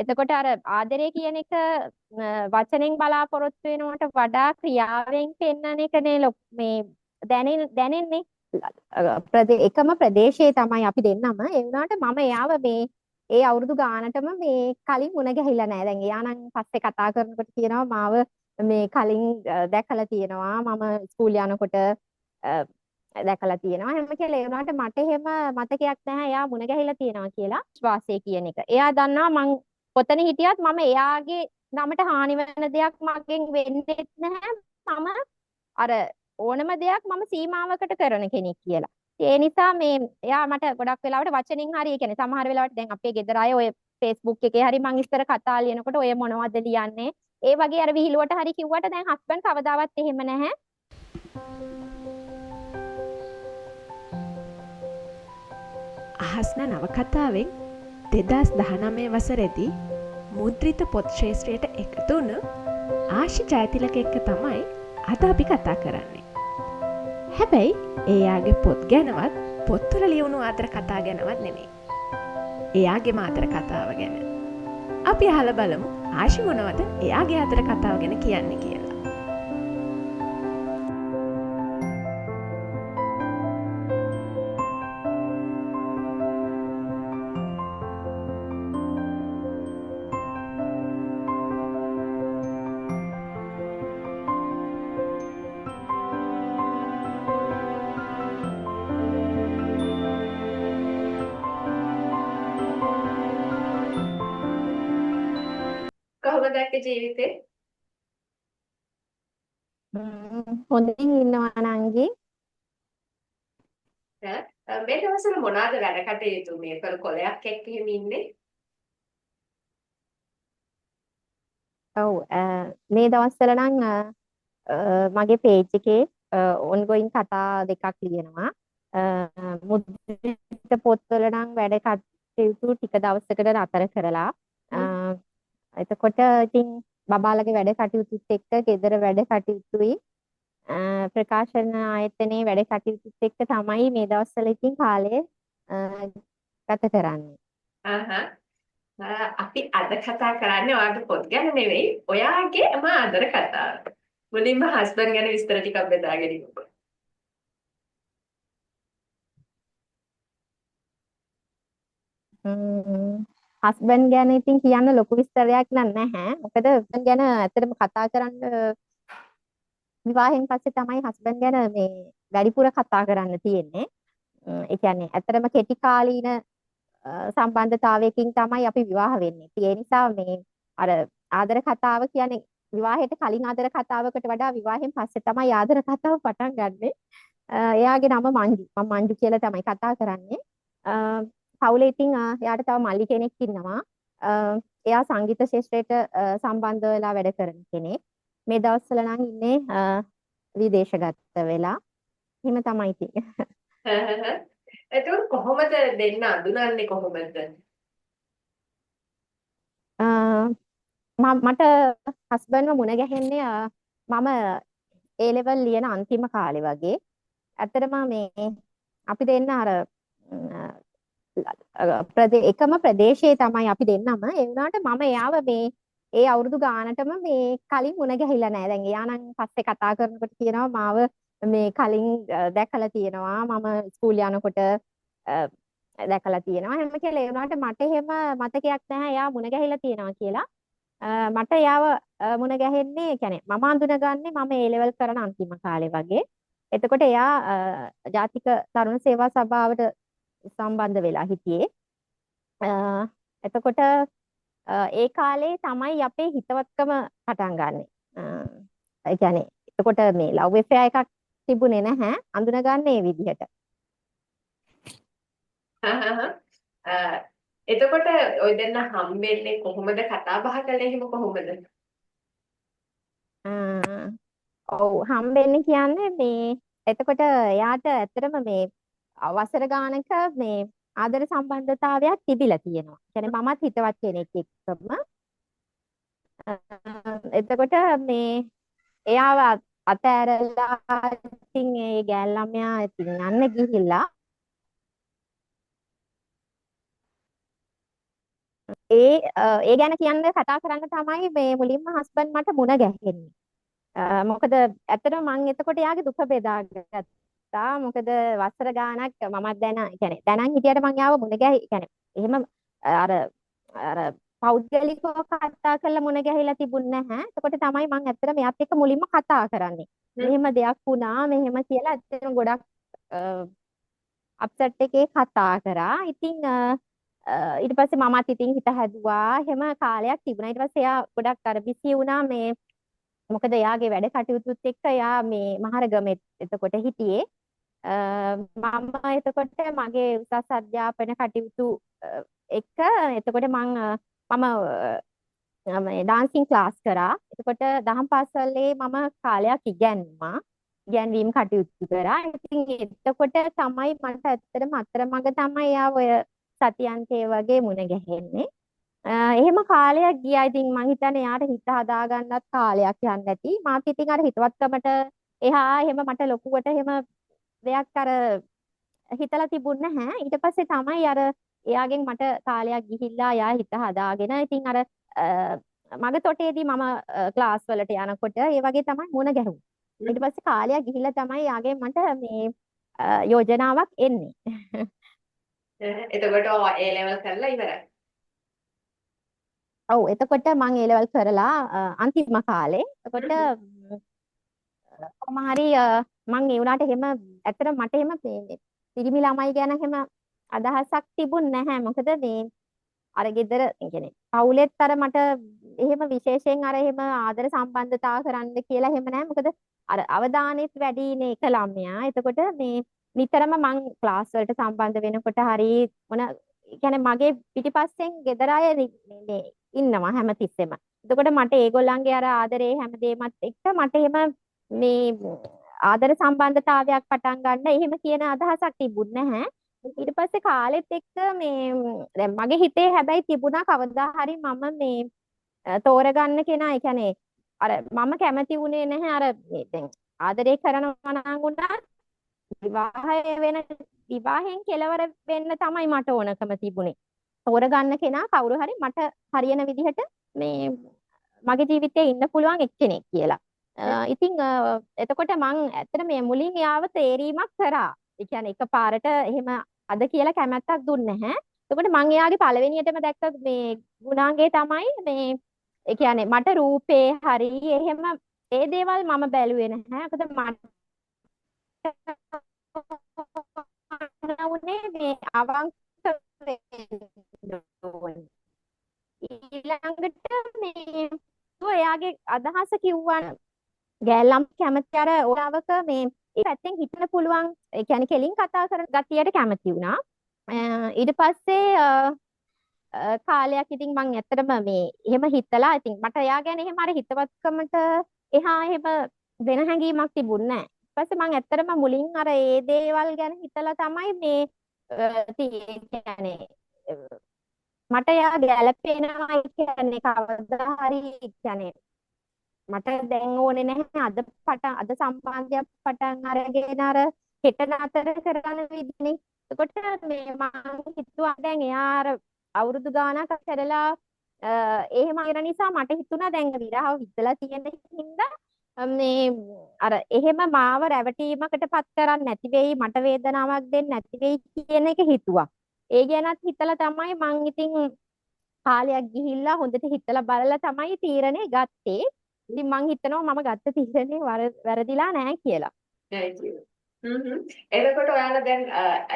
එතකොට අර ආදරය කියන එක වචනෙන් බලාපොරොත්තු වෙනවට වඩා ක්‍රියාවෙන් පෙන්වන එකනේ මේ දැනෙන්නේ. එකම ප්‍රදේශයේ තමයි අපි දෙන්නම. ඒ වුණාට මම එයාව මේ ඒ අවුරුදු ගානටම මේ කලින් මුණ ගැහිලා නැහැ. දැන් එයා නම් පස්සේ කතා කරනකොට කියනවා මාව මේ කලින් දැකලා තියෙනවා. මම ස්කූල් යනකොට දැකලා තියෙනවා. හැම කියලා ඒ වුණාට මට එහෙම මතකයක් නැහැ එයා මුණ ගැහිලා තියෙනවා කියලා. විශ්වාසය කියන එක. එයා දන්නවා මං කොතන හිටියත් මම එයාගේ නමට හානි වෙන දෙයක් මගෙන් වෙන්නේ නැහැ. මම අර ඕනම දෙයක් මම සීමාවකට කරන කෙනෙක් කියලා. ඒ නිසා මේ එයා මට ගොඩක් වෙලාවට වචනෙන් හරි ඒ කියන්නේ සමහර වෙලාවට දැන් අපේ ගෙදර අය ඔය Facebook එකේ හරි මං ඉස්සර කතා ලියනකොට ඔය මොනවද ලියන්නේ? ඒ වගේ අර විහිළුවට හරි කිව්වට දැන් හස්බන්ඩ් කවදාවත් එහෙම නැහැ. අහස්න නවකතාවෙන් 2019 වසරේදී මුද්‍රිත පොත් ශ්‍රේෂ්ඨයට එකතු වුණු ආශි ජයතිලක එක්ක තමයි අද අපි කතා කරන්නේ. හැබැයි එයාගේ පොත් ගැනවත් පොත්වල ලියවුණු ආදර කතා ගැනවත් නෙමෙයි. එයාගේ ආදර කතාව ගැන. අපි අහලා බලමු ආශි මොනවද එයාගේ ආදර කතාව ගැන කියන්නේ කියලා. කොහොමද දැක්ක ජීවිතේ? හොඳින් ඉන්නවා නංගි. මේ දවස්වල මොනවාද වැඩ කටයුතු මේ කොලයක් එක්ක එහෙම ඉන්නේ? ඔව් මේ දවස්වල නම් මගේ පේජ් එකේ ඔන්ගෝයින් කතා දෙකක් ලියනවා. මුද්‍රිත පොත්වල නම් වැඩ කටයුතු ටික දවසකට නතර කරලා එතකොට ඉතින් බබාලගේ වැඩ කටයුතුත් එක්ක ගෙදර වැඩ කටයුතුයි ප්‍රකාශන ආයතනයේ වැඩ කටයුතුත් එක්ක තමයි මේ දවස්වල ඉතින් කාලය ගත කරන්නේ. අපි අද කතා කරන්නේ ඔයාගේ පොත් ගැන නෙවෙයි ඔයාගේම ආදර කතාව. මුලින්ම හස්බන්ඩ් ගැන විස්තර ටිකක් බෙදාගෙන ඉමු. හස්බන්ඩ් ගැන ඉතින් කියන්න ලොකු විස්තරයක් නැහැ. මොකද හස්බන්ඩ් ගැන ඇත්තටම කතා කරන්න විවාහයෙන් පස්සේ තමයි හස්බන්ඩ් ගැන මේ වැඩිපුර කතා කරන්න තියෙන්නේ. ඒ කියන්නේ ඇත්තටම කෙටි කාලීන සම්බන්ධතාවයකින් තමයි අපි විවාහ වෙන්නේ. ඒ නිසා මේ අර ආදර කතාව කියන්නේ විවාහයට කලින් ආදර කතාවකට වඩා විවාහයෙන් පස්සේ තමයි ආදර කතාව පටන් ගන්නෙ. එයාගේ නම මංජු. මම මංජු කියලා තමයි කතා කරන්නේ. පවුලේ ඉතින් එයාට තව මල්ලි කෙනෙක් ඉන්නවා. එයා සංගීත ශාස්ත්‍රයට සම්බන්ධ වෙලා වැඩ කරන කෙනෙක්. මේ දවස්වල නම් ඉන්නේ විදේශගත වෙලා. එහෙම තමයි ඉතින්. එතකොට කොහොමද දෙන්න අඳුනන්නේ කොහොමද? මට හස්බන්ඩ්ව මුණ ගැහෙන්නේ මම ඒ ලෙවල් ලියන අන්තිම කාලේ වගේ. ඇත්තටම මේ අපි දෙන්න අර එකම ප්‍රදේශයේ තමයි අපි දෙන්නම. ඒ වුණාට මම එයාව මේ ඒ අවුරුදු ගානටම මේ කලින් මුණ ගැහිලා නැහැ. දැන් එයා නම් පස්සේ කතා කරනකොට කියනවා මාව මේ කලින් දැකලා තියෙනවා. මම ස්කූල් යනකොට දැකලා තියෙනවා. හැම කියලා ඒ වුණාට මට එහෙම මතකයක් නැහැ එයා මුණ ගැහිලා තියෙනවා කියලා. මට එයාව මුණ ගැහෙන්නේ කියන්නේ මම අඳුනගන්නේ මම ඒ ලෙවල් කරන අන්තිම කාලේ වගේ. එතකොට එයා ජාතික තරුණ සේවා සභාවට සම්බන්ධ වෙලා හිටියේ. එතකොට ඒ කාලේ තමයි අපේ හිතවත්කම පටන් ගන්නෙ. ඒ කියන්නේ එතකොට මේ ලව් එෆෙයාර් එකක් තිබුණේ නැහැ. අඳුනගන්නේ මේ විදිහට. එතකොට ඔය දෙන්න හම්බෙන්නේ කොහොමද කතා බහ කළේ එහෙම කොහොමද? ඔව් හම්බෙන්නේ කියන්නේ මේ එතකොට එයාට ඇත්තටම මේ වසර ගානක මේ ආදර සම්බන්ධතාවයක් තිබිලා තියෙනවා. කියන්නේ මමත් හිතවත් කෙනෙක් එක්කම. එතකොට මේ එයාව අතෑරලා ඉතින් ඒ ගෑල් ළමයා ඉතින් යන්න ගිහිල්ලා ඒ ගැන කියන්න කතා කරන්න තමයි මේ මුලින්ම හස්බන්ඩ් මට මුණ ගැහෙන්නේ. මොකද ඇත්තටම මම එතකොට යාගේ දුක බෙදාගත්තා. මොකද වසර ගාණක් මමත් يعني දැනන් හිටියට මම යාව මුණ ගැහි يعني එහෙම අර අර පෞද්ගලිකව කතා කරලා මුණ ගැහිලා තිබුණ නැහැ. එතකොට තමයි මම ඇත්තට මෙයාත් එක්ක මුලින්ම කතා කරන්නේ. මෙහෙම දෙයක් වුණා මෙහෙම කියලා ඇත්තටම ගොඩක් අප්සෙට් එකේ කතා කරා. ඉතින් ඊට පස්සේ මමත් ඉතින් හිත හැදුවා. එහෙම කාලයක් තිබුණා. ඊට පස්සේ එයා ගොඩක් අර බිසි වුණා මේ මොකද එයාගේ වැඩ කටයුතුත් එක්ක එයා මේ මහරගමේ එතකොට හිටියේ. මම එතකොට මගේ උසස් අධ්‍යාපන කටයුතු එක්ක එතකොට මම මේ ඩාන්සින් ක්ලාස් කරා. එතකොට දහම් පාසලේ මම කාලයක් ඉගැන්නුවා. ඉගැන්වීම් කටයුතු කරා. ඉතින් එතකොට තමයි මට ඇත්තටම අතරමඟ තමයි එයා ඔය සතියන්තේ වගේ මුණ ගැහෙන්නේ. එහෙම කාලයක් ගියා. ඉතින් මං හිතන්නේ යාට හිත හදාගන්නත් කාලයක් යන්න ඇති. මාත් ඉතින් අර හිතවත්කමට එහා එහෙම මට ලොකුවට එහෙම දෙයක් අර හිතලා තිබුණ නැහැ. ඊට පස්සේ තමයි අර එයාගෙන් මට කාලයක් ගිහිල්ලා යා හිත හදාගෙන ඉතින් අර මග තොටේදී මම ක්ලාස් වලට යනකොට ඒ වගේ තමයි මුණ ගැහුනේ. ඊට පස්සේ කාලයක් ගිහිල්ලා තමයි යාගෙන් මට මේ යෝජනාවක් එන්නේ. එතකොට ඒ ලෙවල් කරලා ඉවරයි. ඔව් එතකොට මම ඒ ලෙවල් කරලා අන්තිම කාලේ. එතකොට කොහොම හරි මම ඒ වුණාට එහෙම ඇත්තට මට එහෙම මේ පිරිමි ළමයි ගැන එහෙම අදහසක් තිබුණ නැහැ. මොකද මේ අර ගෙදර කියන්නේ පවුලෙත් අර මට එහෙම විශේෂයෙන් අර එහෙම ආදර සම්බන්ධතා කරන්න කියලා එහෙම නැහැ. මොකද අර අවදානෙත් වැඩිනේ එක ළමයා. එතකොට මේ නිතරම මං ක්ලාස් වලට සම්බන්ධ වෙනකොට හරි මොන කියන්නේ මගේ පිටිපස්සෙන් ගෙදර අය මේ ඉන්නවා හැමතිස්සෙම. එතකොට මට ඒගොල්ලන්ගේ අර ආදරේ හැමදේමත් එක්ක මට එහෙම මේ ආදර සම්බන්ධතාවයක් පටන් ගන්න එහෙම කියන අදහසක් තිබුණ නැහැ. ඊට පස්සේ කාලෙත් එක්ක මේ දැන් මගේ හිතේ හැබැයි තිබුණා කවදා හරි මම මේ තෝරගන්න කෙනා. ඒ කියන්නේ අර මම කැමති වුණේ නැහැ අර දැන් ආදරේ කරනවා නම් උනත් විවාහයෙන් කෙලවර වෙන්න තමයි මට ඕනකම තිබුණේ. තෝරගන්න කෙනා කවුරු හරි මට හරියන විදිහට මේ මගේ ජීවිතේ ඉන්න පුළුවන් එක්කෙනෙක් කියලා. ඉතින් එතකොට මං ඇත්තට මේ මුලින් යාව තේරීමක් කරා. ඒ කියන්නේ එකපාරට එහෙම අද කියලා කැමැත්තක් දුන්නේ නැහැ. එතකොට මං එයාගේ පළවෙනියටම දැක්ක මේ ගුණාංගය තමයි මේ ඒ කියන්නේ මට රූපේ හරි එහෙම ඒ දේවල් මම බැලුවේ නැහැ. මොකද මට උනේ මේ අවංක වෙන්න ඕනේ. ඊළඟට මේ එයාගේ අදහස කිව්වන් ගෑල්ලම් කැමති අර ඕලාවක මේ ඒ පැත්තෙන් හිතන්න පුළුවන් ඒ කියන්නේ කෙලින් කතා කරන ගතියට කැමති වුණා. ඊට පස්සේ කාලයක් ඉතින් මං ඇත්තටම මේ එහෙම හිතලා ඉතින් මට එයා ගැන එහෙම අර හිතවත්කමට එහා එහෙම වෙන හැඟීමක් තිබුණේ නැහැ. ඊට පස්සේ මං ඇත්තටම මුලින් අර ඒ දේවල් ගැන හිතලා තමයි මේ කියන්නේ මට එයා ගැළපෙනවා කියන්නේ කවදා හරි කියන්නේ මට දැන් ඕනේ නැහැ අද සම්බන්ධයක් පටන් අරගෙන අර හෙට නතර කරන විදිහනේ. එතකොට මේ මම හිතුවා දැන් එයා අර අවුරුදු ගාණක් කරලා එහෙම ඉර නිසා මට හිතුණා දැන් විරහව විදලා තියෙන හින්දා මේ අර එහෙම මාව රැවටීමකටපත් කරන්නේ නැති වෙයි මට වේදනාවක් දෙන්නේ නැති වෙයි කියන එක හිතුවා. ඒ ගැනත් හිතලා තමයි මං ඉතින් කාලයක් ගිහිල්ලා හොඳට හිතලා බලලා තමයි තීරණය ගත්තේ. ඉතින් මං හිතනවා මම ගත්ත තීරණේ වැරදිලා නැහැ කියලා. නෑ කියලා. එතකොට ඔයාලා දැන්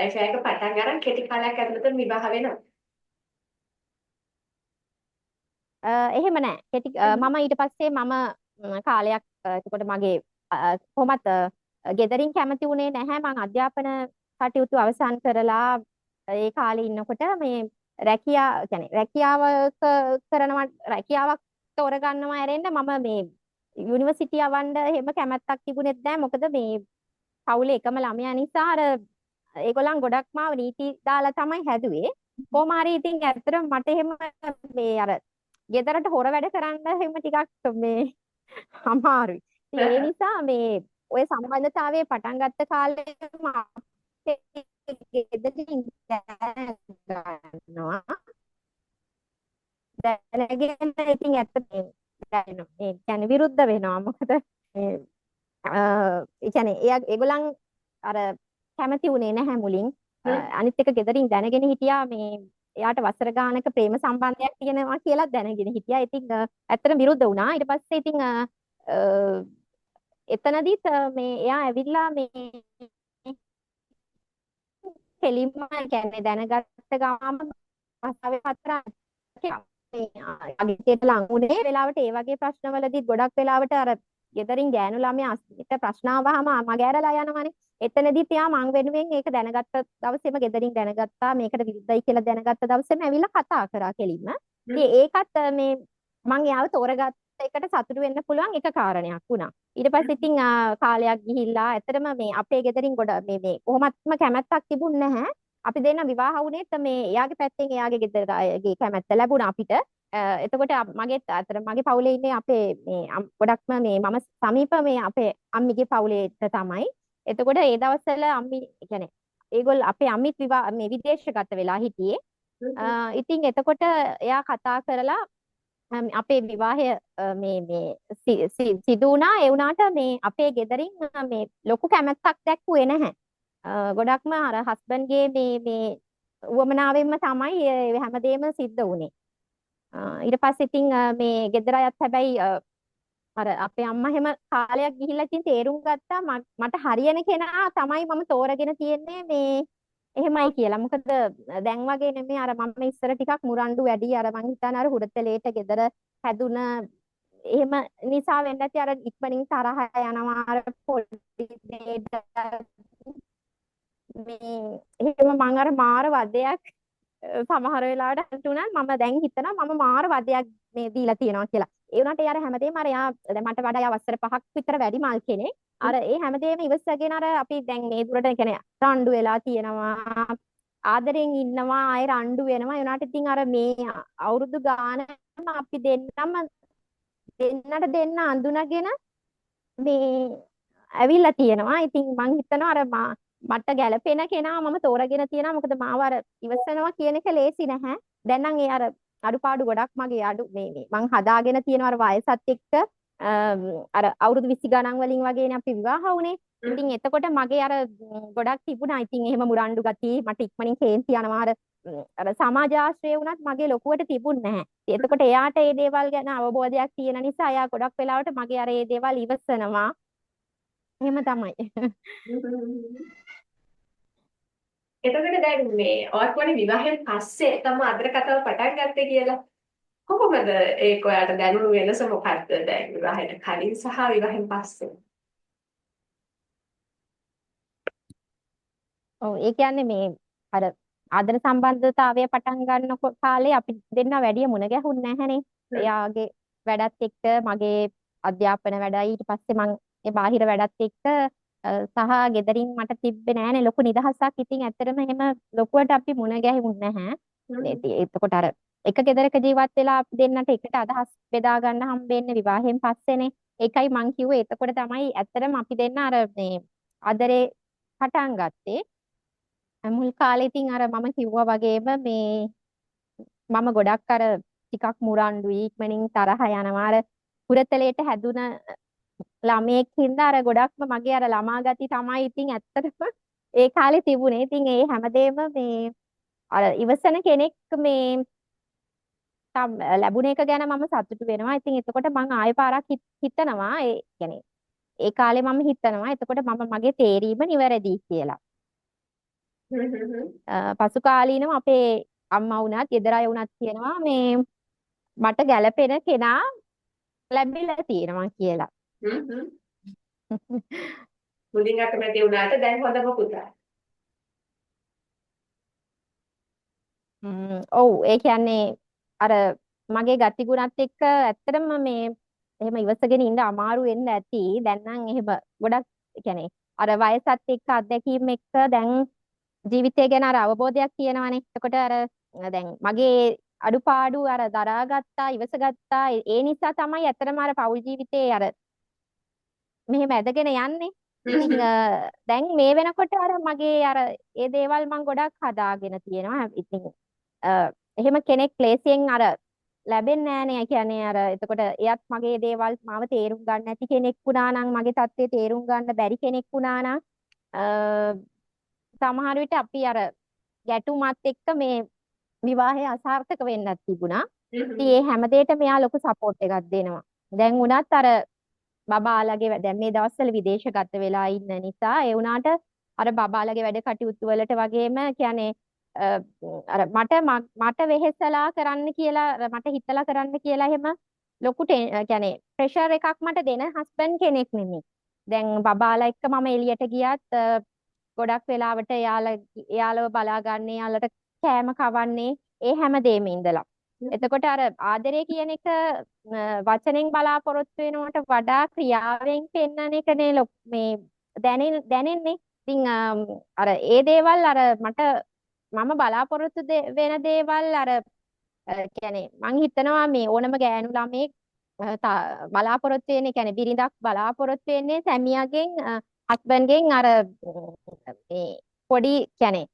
ඒක පටන් ගන්න කෙටි කාලයක් ඇතුළත විවාහ වෙනවා. එහෙම නෑ. මම ඊට පස්සේ මම කාලයක් එතකොට මගේ කොහොමත් ගෙදරින් කැමති වුණේ නැහැ. මම අධ්‍යාපන කටයුතු අවසන් කරලා ඒ කාලේ ඉන්නකොට මේ රැකියාවක් තෝරගන්නවා ඇරෙන්න මම මේ යුනිවර්සිටි යවන්න එහෙම කැමැත්තක් තිබුණෙත් නැහැ. මොකද මේ පවුලේ එකම ළමයා නිසා අර ඒගොල්ලන් ගොඩක් මාව නීති දාලා තමයි හැදුවේ. කොහොම හරි ඉතින් ඇත්තටම මට එහෙම මේ අර ගෙදරට හොර වැඩ කරන්න එහෙම ටිකක් මේ අමාරුයි. ඉතින් ඒ නිසා මේ ඔය සම්බන්ධතාවයේ පටන් ගත්ත කාලේ ගෙදරින් ගන්නවා. දැනගෙන ඉතින් ඇත්ත මේ කියන්නේ විරුද්ධ වෙනවා. මොකද මේ ඒ කියන්නේ ඒගොල්ලන් අර කැමති උනේ නැහැ මුලින්. අනිත් එක ගෙදරින් දැනගෙන හිටියා මේ එයාට වසර ගානක ප්‍රේම සම්බන්ධයක් තියෙනවා කියලා දැනගෙන හිටියා. ඉතින් ඇත්තටම විරුද්ධ වුණා. ඊට පස්සේ ඉතින් එතනදිත් මේ එයා ඇවිල්ලා මේ කෙලින්ම කියන්නේ දැනගත්ත ගාම භාෂාවේ හතර මේ අගිතේට ලං වුණේ වෙලාවට ඒ වගේ ප්‍රශ්නවලදී ගොඩක් වෙලාවට අර ගෙදරින් ගෑනු ළමයා අස්මිත ප්‍රශ්න ආවහම මග ඇරලා යනවනේ. එතනදිත් එයා මං වෙනුවෙන් ඒක දැනගත්ත දවසේම ගෙදරින් දැනගත්තා මේකට විරුද්ධයි කියලා දැනගත්ත දවසේම ඇවිල්ලා කතා කරා කෙලින්ම. ඉතින් ඒකත් මේ මං එයාව තෝරගත්ත එකට සතුටු වෙන්න පුළුවන් එක කාරණයක් වුණා. ඊට පස්සේ ඉතින් කාලයක් ගිහිල්ලා ඇත්තටම මේ අපේ ගෙදරින් ගොඩ මේ කොහොමත්ම කැමැත්තක් තිබුණ නැහැ. අපි දෙන්න විවාහ වුණේත් මේ එයාගේ පැත්තෙන් එයාගේ ගෙදර අයගේ කැමැත්ත ලැබුණා අපිට. එතකොට මගේත් අතර මගේ පවුලේ ඉන්නේ අපේ මේ ගොඩක්ම මේ මම සමීප මේ අපේ අම්මිගේ පවුලේට තමයි. එතකොට ඒ දවස්වල අම්මි කියන්නේ අපේ අම්මිත් මේ විදේශගත වෙලා හිටියේ. ඉතින් එතකොට එයා කතා කරලා අපේ විවාහය සිදු වුණා. ඒ වුණාට මේ අපේ ගෙදරින් මේ ලොකු කැමැත්තක් දැක්ුවේ නැහැ. ගොඩක්ම අර හස්බන්ඩ්ගේ මේ උවමනාවෙන්ම තමයි හැමදේම සිද්ධ වුණේ. ඊට පස්සේ ඉතින් මේ ගෙදර අයත් හැබැයි අර අපේ අම්මා හැම කාලයක් ගිහිල්ලා ඉතින් තේරුම් ගත්තා මට හරියන කෙනා තමයි මම තෝරගෙන තියෙන්නේ මේ එහෙමයි කියලා. මොකද දැන් වගේ නෙමෙයි අර මම ඉස්සර ටිකක් මුරණ්ඩු වැඩි අර මං හිතන්නේ අර හුරතලේට ගෙදර හැදුන එහෙම නිසා වෙන්න ඇති අර ඉක්මනින් තරහ යනවා අර පොඩි දෙයට මේ එහෙම මං අර මාර වදයක් සමහර වෙලාවට හිතුණා මම දැන් හිතනවා මම මාර වදයක් මේ දීලා තියෙනවා කියලා. ඒ වුණාට යාර හැමදේම අර යා දැන් මට වඩා යා වසර 5ක් විතර වැඩි මල් කෙනෙක්. අර ඒ හැමදේම ඉවසගෙන අර අපි දැන් මේ දුරට කියන්නේ රණ්ඩු වෙලා තියෙනවා. ආදරෙන් ඉන්නවා ආයෙ රණ්ඩු වෙනවා. ඒ වුණාට ඉතින් අර මේ අවුරුදු ගානම අපි දෙන්නට දෙන්න අඳුනගෙන මේ ඇවිල්ලා තියෙනවා. ඉතින් මං හිතනවා අර මට ගැළපෙන කෙනා මම තෝරගෙන තියෙනවා. මොකද මාව අර ඉවසනවා කියන එක ලේසි නැහැ. දැන් නම් ඒ අර අඩුපාඩු ගොඩක් මගේ මේ මං හදාගෙන තියෙනවා අර වයසත් එක්ක අර අවුරුදු 20 ගණන් වලින් වගේනේ අපි විවාහ වුණේ. ඉතින් එතකොට මගේ අර ගොඩක් තිබුණා. ඉතින් එහෙම මුරණ්ඩු ගතිය මට ඉක්මනින් කේන්ති යනවා. අර සමාජ ආශ්‍රය වුණත් මගේ ලොකුවට තිබුණ නැහැ. එතකොට එයාට මේ දේවල් ගැන අවබෝධයක් තියෙන නිසා එයා ගොඩක් වෙලාවට මගේ අර මේ දේවල් ඉවසනවා. එහෙම තමයි. එතකොට දැන් මේ ඔයත්වනේ විවාහයෙන් පස්සේ තමයි අදර කතාව පටන් ගත්තේ කියලා. කොහොමද ඒක ඔයාලට දැනුණු වෙනස මොකක්ද දැන් විවාහයට කලින් සහ විවාහයෙන් පස්සේ? ඔව් ඒ කියන්නේ මේ අර ආදර සම්බන්ධතාවය පටන් ගන්න කාලේ අපි දෙන්නා වැඩිය මුණ ගැහුන්නේ නැහනේ. එයාගේ වැඩත් එක්ක මගේ අධ්‍යාපන වැඩයි ඊට පස්සේ මං ඒ බාහිර වැඩත් එක්ක සහ ගෙදරින් මට තිබ්බේ නෑනේ ලොකු නිදහසක්. ඉතින් ඇත්තටම එහෙම ලොකුවට අපි මුණ ගැහුන්නේ නැහැ. එතකොට අර එක ගෙදරක ජීවත් වෙලා අපි දෙන්නට එකට අදහස් බෙදා ගන්න හම්බෙන්නේ විවාහයෙන් පස්සේනේ. ඒකයි මං කිව්වේ එතකොට තමයි ඇත්තටම අපි දෙන්න අර මේ ආදරේ පටන් ගත්තේ. මුල් කාලේ ඉතින් අර මම කිව්වා වගේම මේ මම ගොඩක් අර ටිකක් මුරණ්ඩුයි ඉක්මනින් තරහ යනවා. අර හුරතලේට හැදුන ළමයෙක් හින්දා අර ගොඩක්ම මගේ අර ළමා ගති තමයි ඉතින් ඇත්තටම ඒ කාලේ තිබුණේ. ඉතින් ඒ හැමදේම මේ අර ඉවසන කෙනෙක් මේ ලැබුණ එක ගැන මම සතුටු වෙනවා. ඉතින් එතකොට මම ආයෙ පාරක් හිතනවා ඒ කියන්නේ ඒ කාලේ මම හිතනවා එතකොට මම මගේ තේරීම නිවැරදි කියලා. පසු කාලීනව අපේ අම්මා වුණත් ගෙදර අය වුණත් කියනවා මේ මට ගැළපෙන කෙනා ලැබිලා තියෙනවා කියලා. මුලින් අකමැති වුණාට දැන් හොඳම පුතා. ඔව් ඒ කියන්නේ අර මගේ ගතිගුණත් එක්ක ඇත්තටම මේ එහෙම ඉවසගෙන ඉන්න අමාරු වෙන්න ඇති. දැන් නම් එහෙම ගොඩක් කියන්නේ අර වයසත් එක්ක අත්දැකීම් එක්ක දැන් ජීවිතය ගැන අර අවබෝධයක් තියෙනවානේ. එතකොට අර දැන් මගේ අඩුපාඩු අර දරාගත්තා ඉවසගත්තා. ඒ නිසා තමයි ඇත්තටම අර පෞල් ජීවිතේ අර මෙහෙම ඇදගෙන යන්නේ. ඉතින් දැන් මේ වෙනකොට අර මගේ අර ඒ දේවල් මම ගොඩක් හදාගෙන තියෙනවා. ඉතින් එහෙම කෙනෙක් ක්ලේසියෙන් අර ලැබෙන්නේ නෑනේ. ඒ කියන්නේ අර එතකොට එයත් මගේ දේවල් මාව තේරුම් ගන්න නැති කෙනෙක් වුණා නම් මගේ தත්ත්වය තේරුම් ගන්න බැරි කෙනෙක් වුණා නම් සමහර විට අපි අර ගැටුමත් එක්ක මේ විවාහය අසාර්ථක වෙන්නත් තිබුණා. ඉතින් ඒ හැම දෙයකටම එයා ලොකු සපෝට් එකක් දෙනවා. දැන් උනත් අර බබාලගේ දැන් මේ දවස්වල විදේශගත වෙලා ඉන්න නිසා ඒ වුණාට අර බබාලගේ වැඩ කටයුතු වලට වගේම කියන්නේ අර මට වෙහෙසලා කරන්න කියලා මට හිතලා කරන්න කියලා එහෙම ලොකු කියන්නේ ප්‍රෙෂර් එකක් මට දෙන හස්බන්ඩ් කෙනෙක් නෙමෙයි. දැන් බබාලා එක්ක මම එළියට ගියත් ගොඩක් වෙලාවට එයාලව බලාගන්නේ එයාලට කෑම කවන්නේ ඒ හැමදේම ඉඳලා. එතකොට අර ආදරය කියන එක වචනෙන් බලාපොරොත්තු වෙනවට වඩා ක්‍රියාවෙන් පෙන්වන එකනේ මේ දැනෙන්නේ. ඉතින් අර ඒ දේවල් අර මම බලාපොරොත්තු වෙන දේවල් අර කියන්නේ මං හිතනවා මේ ඕනම ගෑනු ළමෙක් බලාපොරොත්තු වෙන්නේ කියන්නේ බිරිඳක් බලාපොරොත්තු වෙන්නේ සැමියාගෙන් හස්බන්ඩ්ගෙන් අර මේ පොඩි කියන්නේ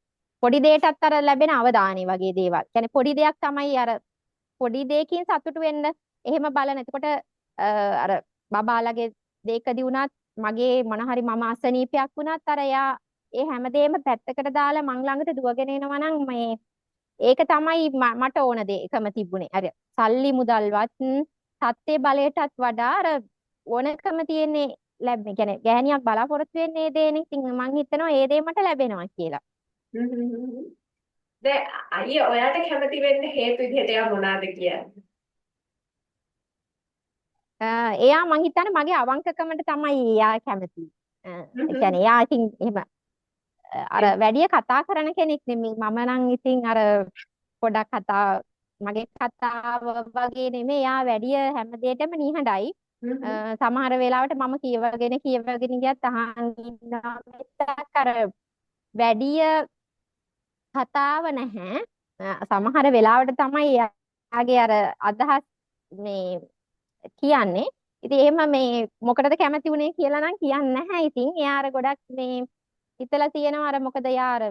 පොඩි දෙයකටත් අර ලැබෙන අවධානය වගේ දේවල්. කියන්නේ පොඩි දෙයක් තමයි අර පොඩි දෙයකින් සතුටු වෙන්න එහෙම බලන. එතකොට අර බබාලගේ දෙයකදී වුණත් මගේ මොන හරි මම අසනීපයක් වුණත් අර එයා ඒ හැමදේම පැත්තකට දාලා මං ළඟට දුවගෙන එනවා නම් මේ ඒක තමයි මට ඕන දේ එකම තිබුණේ. අර සල්ලි මුදල්වත් සත්ත්‍ය බලයටත් වඩා අර ඕනකම තියෙන්නේ ලැබෙන්නේ. කියන්නේ ගෑණියක් බලාපොරොත්තු වෙන්නේ ඒ දේනේ. ඉතින් මං හිතනවා ඒ දේ මට ලැබෙනවා කියලා. දැන් අයියා ඔයාට කැමති වෙන්න හේතු විදිහට එයා මොනවාද කියන්නේ? එයා මං හිතන්නේ මගේ අවංකකමට තමයි එයා කැමති. ඒ කියන්නේ එයා ඉතින් එහෙම අර වැඩි කතා කරන කෙනෙක් නෙමෙයි. මම නම් ඉතින් අර පොඩක් මගේ කතාව වගේ නෙමෙයි. එයා වැඩි හැම දෙයකම නිහඬයි. සමහර වෙලාවට මම කියවගෙන ගියත් අහන් ඉන්නවා මිසක් අර වැඩි කතාව නැහැ. සමහර වෙලාවට තමයි එයාගේ අර අදහස් මේ කියන්නේ. ඉතින් එහෙම මේ මොකටද කැමති වුනේ කියලා නම් කියන්නේ නැහැ. ඉතින් එයා අර ගොඩක් මේ හිතලා තියෙනවා අර මොකද එයා අර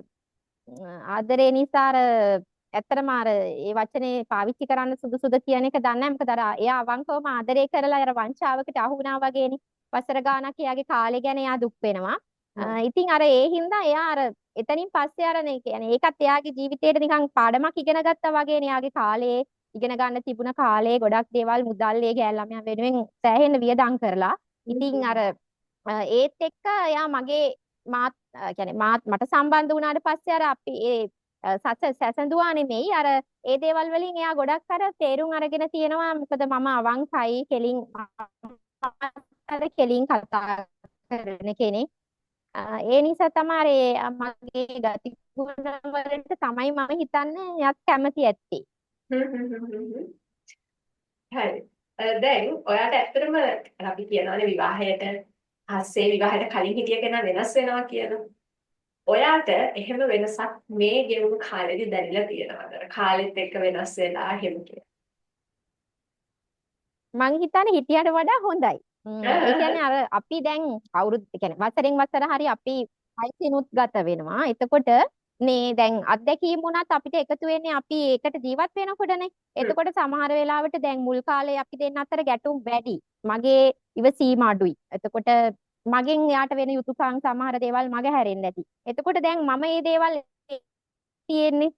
ආදරේ නිසා අර ඇත්තටම අර ඒ වචනේ පාවිච්චි කරන්න සුදුසුද කියන එක දන්නේ නැහැ. මොකද අර එයා අවංකවම ආදරේ කරලා අර වංචාවකට අහු වුණා වගේනේ. වසර ගාණක් එයාගේ කාලේ ගැන එයා දුක් වෙනවා. ඉතින් අර ඒ හින්දා එයා අර එතනින් පස්සේ අර නේ කියන්නේ ඒකත් එයාගේ ජීවිතේට නිකන් පාඩමක් ඉගෙන ගත්තා වගේනේ. එයාගේ කාලේ ඉගෙන ගන්න තිබුණ කාලේ ගොඩක් දේවල් මුදල් ඒ ගෑල් ළමයා වෙනුවෙන් සෑහෙන වියදම් කරලා. ඉතින් අර ඒත් එක්ක එයා මට සම්බන්ධ වුණාට පස්සේ අර අපි ඒ සැසඳුවා නෙමෙයි අර ඒ දේවල් වලින් එයා ගොඩක් අර තේරුම් අරගෙන තියෙනවා. මොකද මම අවංකයි කෙලින් කතා කරන කෙනෙක්. ඒ නිසා තමයි මගේ ගතිගුණ වලට තමයි මම හිතන්නේ එයාත් කැමති ඇත්තේ. හරි. දැන් ඔයාට ඇත්තටම අපි කියනවානේ විවාහයට විවාහයට කලින් හිටිය කෙනා වෙනස් වෙනවා කියලා. ඔයාට එහෙම වෙනසක් මේ ගෙවුණු කාලෙදි දැනෙලා තියෙනවද? කාලෙත් එක්ක වෙනස් වෙලා එහෙම කියලා. මං හිතන්නේ හිටියට වඩා හොඳයි. ඒ කියන්නේ අර අපි දැන් අවුරුදු කියන්නේ වසරෙන් වසර හරි අපි වයසිනුත් ගත වෙනවා. එතකොට නේ දැන් අත්දැකීම් වුණත් අපිට එකතු වෙන්නේ අපි ඒකට ජීවත් වෙනකොටනේ. එතකොට සමහර වෙලාවට දැන් මුල් කාලේ අපි දෙන්න අතර ගැටුම් වැඩි. මගේ ඉවසීම අඩුයි. එතකොට මගෙන් එයාට වෙන යුතුයකම් සමහර දේවල් මග හැරෙන්නේ නැති. එතකොට දැන් මම මේ දේවල් තියෙන්නේ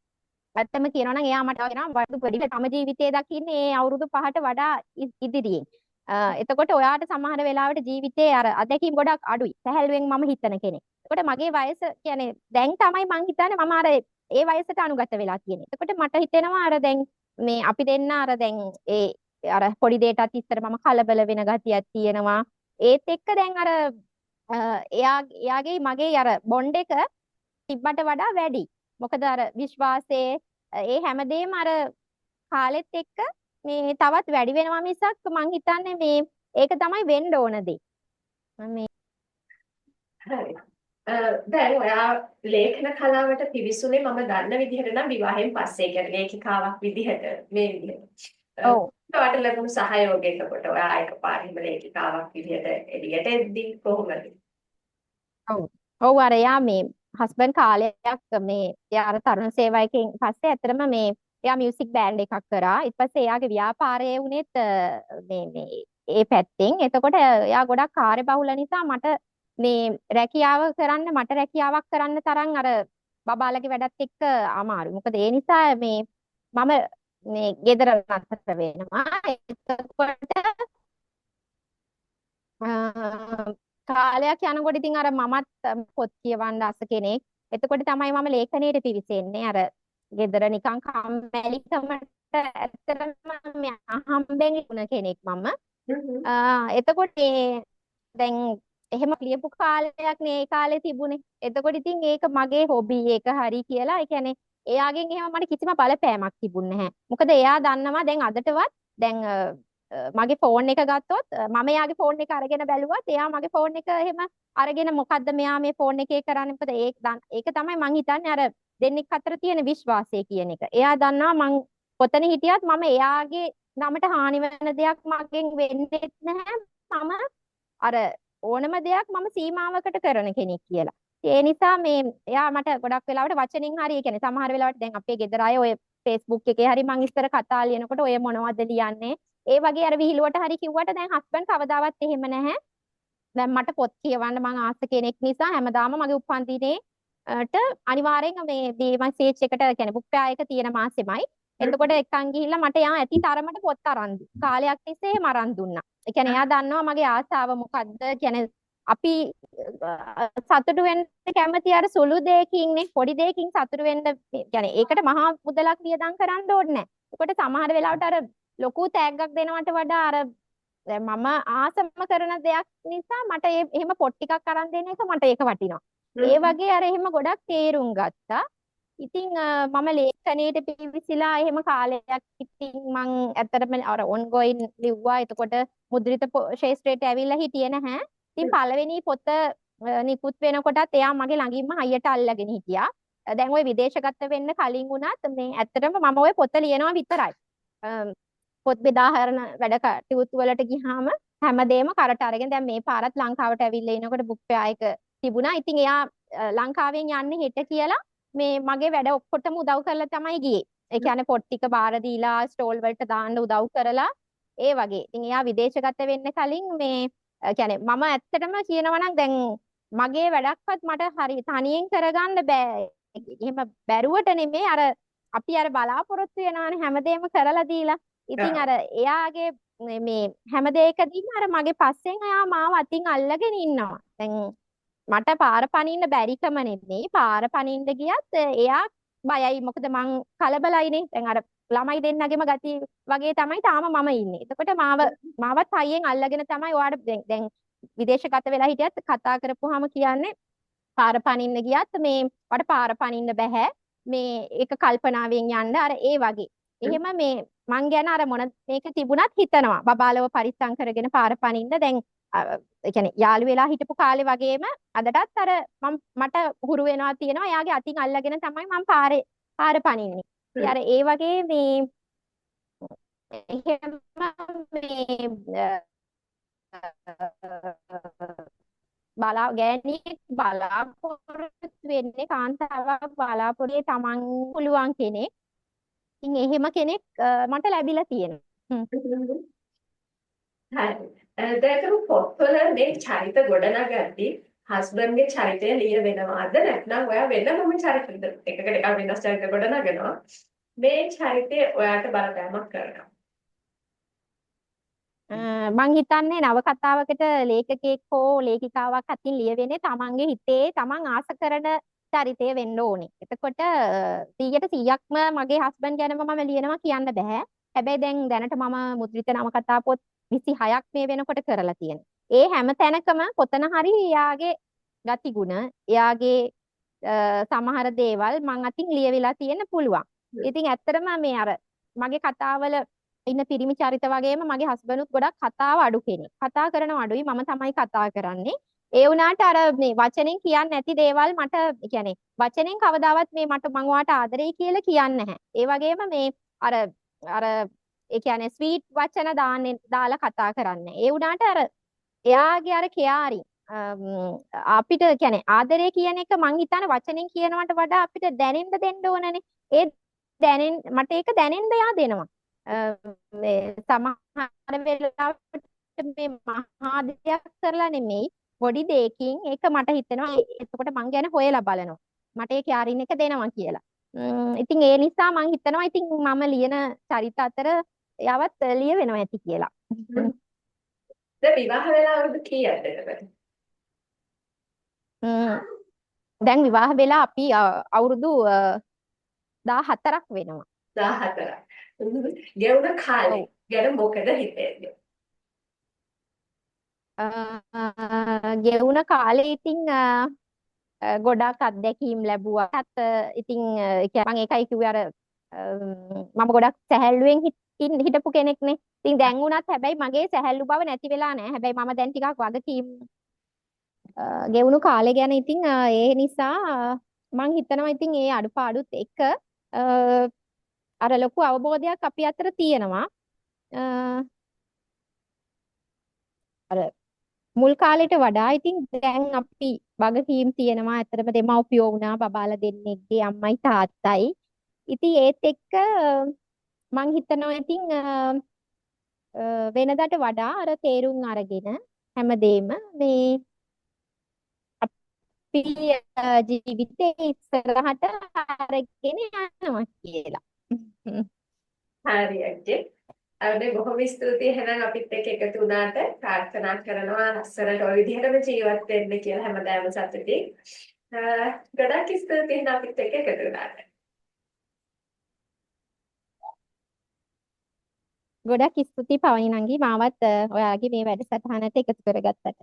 ඇත්තම කියනවා නම් එයා මට වෙනවා වඩු පොඩි තම ජීවිතේ දකින්නේ ඒ අවුරුදු 5ට වඩා ඉදිරියෙන්. එතකොට ඔයාට සමහර වෙලාවට ජීවිතේ අර අත්දැකීම් ගොඩක් අඩුයි. සැහැල්ලුවෙන් මම හිතන කෙනෙක්. එතකොට මගේ වයස කියන්නේ දැන් තමයි මං හිතන්නේ මම අර ඒ වයසට අනුගත වෙලා තියෙන්නේ. එතකොට මට හිතෙනවා අර දැන් මේ අපි දෙන්න අර දැන් ඒ අර පොඩි දෙයටත් ඉස්සර මම කලබල වෙන ගතියක් තියෙනවා. ඒත් එක්ක දැන් අර එයාගේ මගේ අර බොන්ඩ් එක තිබ්බට වඩා වැඩි. මොකද අර විශ්වාසයේ ඒ හැමදේම අර කාලෙත් එක්ක මේ තවත් වැඩි වෙනවා මිසක් මං හිතන්නේ මේ ඒක තමයි වෙන්න ඕන දේ. මේ හරි. දැන් ඔයා ලේඛන කලාවට පිවිසුනේ මම දන්න විදිහට නම් විවාහයෙන් පස්සේ කියන්නේ ලේඛිකාවක් විදිහට මේ විදිහට. ඔව්. ඔයාට ලැබුණු සහයෝගයකට ඔයා එකපාරින්ම ලේඛිකාවක් විදිහට එළියට එද්දි කොහොමද? ඔව්. ඔව් අර යා මේ හස්බන්ඩ් කාලයක් මේ යාර තරුණ සේවයකින් පස්සේ ඇත්තටම මේ එයා මියුසික් බෑන්ඩ් එකක් කරා. ඊට පස්සේ එයාගේ ව්‍යාපාරය වුණෙත් මේ ඒ පැත්තෙන්. එතකොට එයා ගොඩක් කාර්යබහුල නිසා මට මේ රැකියාව කරන්න මට රැකියාවක් කරන්න තරම් අර බබාලගේ වැඩත් එක්ක අමාරුයි. මොකද ඒ නිසා මම මේ ගෙදර නතර වෙනවා. එතකොට කාලයක් යනකොට ඉතින් අර මමත් පොත් කියවන්න ආස කෙනෙක්. එතකොට තමයි මම ලේඛනයට පිවිසෙන්නේ. අර ගෙදර නිකන් කම්මැලිකමට ඇත්තටම මේ අහම්බෙන් ඉන්න කෙනෙක් මම. එතකොට දැන් එහෙම ලියපු කාලයක් නේ ඒ කාලේ තිබුණේ. එතකොට ඉතින් ඒක මගේ හොබි එක හරි කියලා. ඒ කියන්නේ එයාගෙන් එහෙම මට කිසිම බලපෑමක් තිබුණේ නැහැ. මොකද එයා දන්නවා දැන් අදටවත් දැන් මගේ ෆෝන් එක ගත්තොත් මම එයාගේ ෆෝන් එක අරගෙන බැලුවත් එයා මගේ ෆෝන් එක එහෙම අරගෙන මොකද්ද මෙයා මේ ෆෝන් එකේ කරන්නේ මොකද ඒක තමයි මං හිතන්නේ අර දෙන්නෙක් අතර තියෙන විශ්වාසය කියන එක. එයා දන්නවා මං කොතන හිටියත් මම එයාගේ නමට හානි වෙන දෙයක් මගෙන් වෙන්නේ නැහැ. මම අර ඕනම දෙයක් මම සීමාවකට කරන කෙනෙක් කියලා. ඒ නිසා මේ එයා මට ගොඩක් වෙලාවට වචනෙන් හරි ඒ කියන්නේ සමහර වෙලාවට දැන් අපේ ගෙදර අය ඔය Facebook එකේ හරි මං ඉස්සර කතා ලියනකොට ඔය මොනවද ලියන්නේ ඒ වගේ අර විහිළුවට හරි කිව්වට දැන් හස්බන්ඩ් කවදාවත් එහෙම නැහැ. දැන් මට පොත් කියවන්න මං ආස කෙනෙක් නිසා හැමදාම මගේ උපන්දිනේට අනිවාර්යෙන් මේ මැසේජ් එකට කියන්නේ බුක් පෙයා එක තියෙන මාසෙමයි. එතකොට එක්කන් ගිහිල්ලා මට යා ඇති තරමට පොත් අරන් කාලයක් තිස්සේ එහෙම අරන් දුන්නා. ඒ කියන්නේ එයා දන්නවා මගේ ආසාව මොකද්ද කියන්නේ අපි සතුටු වෙන්න කැමති අර සුළු දෙයකින්නේ පොඩි දෙයකින් සතුටු වෙන්න කියන්නේ ඒකට මහා මුදලක් වියදම් කරන්න ඕනේ නැහැ. ඒකට සමහර වෙලාවට අර ලොකු තෑග්ගක් දෙනවට වඩා අර මම ආසම කරන දෙයක් නිසා මට එහෙම පොත් ටිකක් අරන් දෙන එක මට ඒක වටිනවා. ඒ වගේ අර එහෙම ගොඩක් තේරුම් ගත්තා. ඉතින් මම ලේඛනයට පිවිසිලා එහෙම කාලයක් ඉතින් මං ඇත්තටම අර ඔන්ගෝයින් ලිව්වා. එතකොට මුද්‍රිත ශාස්ත්‍රයට ඇවිල්ලා හිටියේ නැහැ. ඉතින් පළවෙනි පොත නිකුත් වෙනකොටත් එයා මගේ ළඟින්ම හයියට අල්ලගෙන හිටියා. දැන් ওই විදේශගත වෙන්න කලින් වුණත් මේ ඇත්තටම මම ওই පොත ලියනවා විතරයි. පොත් බෙදාහරන වැඩ කටයුතු වලට ගියාම හැමදේම කරට අරගෙන දැන් මේ පාරත් ලංකාවට ඇවිල්ලා ඉනකොට බුක් පෙයා එක තිබුණා. ඉතින් එයා ලංකාවෙන් යන්නේ හෙට කියලා මේ මගේ වැඩ ඔක්කොටම උදව් කරලා තමයි ගියේ. ඒ කියන්නේ පොත් ටික බාර දීලා ස්ටෝල් වලට දාන්න උදව් කරලා ඒ වගේ. ඉතින් එයා විදේශගත වෙන්න කලින් මේ කියන්නේ මම ඇත්තටම කියනවා නම් දැන් මගේ වැඩක්වත් මට හරි තනියෙන් කරගන්න බෑ. එහෙම බැරුවට නෙමෙයි අර අපි අර බලාපොරොත්තු වෙනවානේ හැමදේම කරලා දීලා. ඉතින් අර එයාගේ මේ හැම දෙයකදීම අර මගේ පස්සෙන් එයා මාව අතින් අල්ලගෙන ඉන්නවා. දැන් මට පාර පනින්න බැරිකම නෙමෙයි පාර පනින්න ගියත් එයා බයයි මොකද මං කලබලයිනේ. දැන් අර ළමයි දෙන්නගෙම ගති වගේ තමයි තාම මම ඉන්නේ. එතකොට මාවත් හයියෙන් අල්ලගෙන තමයි ඔයාට දැන් විදේශගත වෙලා හිටියත් කතා කරපුවාම කියන්නේ පාර පනින්න ගියත් මේ වට පාර පනින්න බෑ. මේ ඒක කල්පනාවෙන් යන්න අර ඒ වගේ. එහෙම මේ මං ගැන අර මොන මේක තිබුණත් හිතනවා. බබාලව පරිස්සම් කරගෙන පාර පනින්න දැන් ඒ කියන්නේ යාළු වෙලා හිටපු කාලේ වගේම අදටත් අර මට හුරු වෙනවා තියෙනවා. එයාගේ අතින් අල්ලගෙන තමයි මම පාර පනින්නේ. ඉතින් අර ඒ වගේ මේ එහෙම මේ ගෑණියෙක් බලාපොරොත්තු වෙන්නේ කාන්තාවක් බලාපොරොත්තු තමන් පුළුවන් කෙනෙක්. ඉතින් එහෙම කෙනෙක් මට ලැබිලා තියෙනවා. හරි. දැන් පොත්වල මේ චරිත ගොඩනගද්දී හස්බන්ඩ්ගේ චරිතය ලිය වෙනවාද නැත්නම් ඔයා වෙනම චරිත එකකට එකක් වෙනස් චරිත ගොඩනගනවා. මේ චරිතය ඔයාට බලපෑමක් කරනවා. මං හිතන්නේ නවකතාවකට ලේඛකයෙක් හෝ ලේඛිකාවක් අතින් ලියවෙන්නේ තමන්ගේ හිතේ තමන් ආස කරන චරිතය වෙන්න ඕනේ. එතකොට 100%ක්ම මගේ හස්බන්ඩ් ගැනම මම ලියනවා කියන්න බෑ. හැබැයි දැනට මම මුද්‍රිත නවකතා පොත් 26ක් මේ වෙනකොට කරලා තියෙනවා. ඒ හැම තැනකම කොතන හරි එයාගේ ගතිගුණ, එයාගේ සමහර දේවල් මං අතින් ලියවිලා තියෙන්න පුළුවන්. ඉතින් ඇත්තටම මේ අර මගේ කතාවල ඉන්න පිරිමි චරිත වගේම මගේ හස්බන්ඩ්ුත් ගොඩක් කතාව අඩු කෙනෙක්. කතා කරනව අඩුයි මම තමයි කතා කරන්නේ. ඒ වුණාට අර මේ වචනෙන් කියන්නේ නැති දේවල් මට කියන්නේ වචනෙන් කවදාවත් මේ මම ඔයාට ආදරෙයි කියලා කියන්නේ නැහැ. ඒ වගේම මේ අර ඒ කියන්නේ ස්වීට් වචන දාලා කතා කරන්නේ. ඒ වුණාට අර එයාගේ අර කෙයාරින් අපිට කියන්නේ ආදරය කියන එක මං හිතන්නේ වචනෙන් කියනවට වඩා අපිට දැනෙන්න දෙන්න ඕනනේ. ඒ මට ඒක දැනෙන්න යා දෙනවා. මේ සමහර වෙලාවට මේ මහා දෙයක් කරලා නෙමෙයි පොඩි දෙයකින් ඒක මට හිතෙනවා එතකොට මං ගැන හොයලා බලනවා. මට ඒ කියාරින් එක දෙනවා කියලා. ඉතින් ඒ නිසා මං හිතනවා ඉතින් මම ලියන චරිත අතර යවත් ලියවෙනවා ඇති කියලා. දැන් විවාහ වෙලා අවුරුදු කීයක්ද එතකොට? ම්ම්. දැන් විවාහ වෙලා අපි අවුරුදු 14ක් වෙනවා. 14ක්. ගෙවුන ඔව්. කාලේ ගැන මොකද හිතෙන්නේ? ගෙවුන කාලේ ඉතින් ගොඩාක් අත්දැකීම් ලැබුවාත් ඉතින් ඒ කියන්නේ මම ඒකයි කිව්වේ අර මම ගොඩක් සැහැල්ලුවෙන් හිටපු කෙනෙක්නේ. ඉතින් දැන් වුණත් හැබැයි මගේ සැහැල්ලු බව නැති වෙලා නැහැ. හැබැයි මම දැන් ටිකක් වගකීම් ගෙවුණු කාලේ ගැන ඉතින් ඒ නිසා මම හිතනවා ඉතින් ඒ අඩුපාඩුත් එක්ක අර ලොකු අවබෝධයක් අපි අතර තියෙනවා. අර මුල් කාලෙට වඩා ඉතින් දැන් අපි වගකීම් තියෙනවා. ඇත්තටම දෙමව්පියෝ වුණා බබාලා දෙන්නෙක්ගේ අම්මයි තාත්තයි. ඉතින් ඒත් එක්ක මං හිතනවා ඉතින් වෙනදාට වඩා අර තේරුම් අරගෙන හැමදේම මේ අපි ජීවිතේ ඉස්සරහට අරගෙන යනවා කියලා. හරි අජ්ජේ. අවුනේ බොහොම ස්තුතියි එහෙනම් අපිත් එක්ක එකතු වුණාට ප්‍රාර්ථනා කරනවා ලස්සනට ওই විදිහටම ජීවත් වෙන්න කියලා හැමදාම සතුටින්. ගොඩක් ස්තුතියි එහෙනම් අපිත් එක්ක එකතු වුණාට. ගොඩක් ස්තුතියි පවනි නංගි මාවත් ඔයාගේ මේ වැඩසටහනට එකතු කරගත්තට.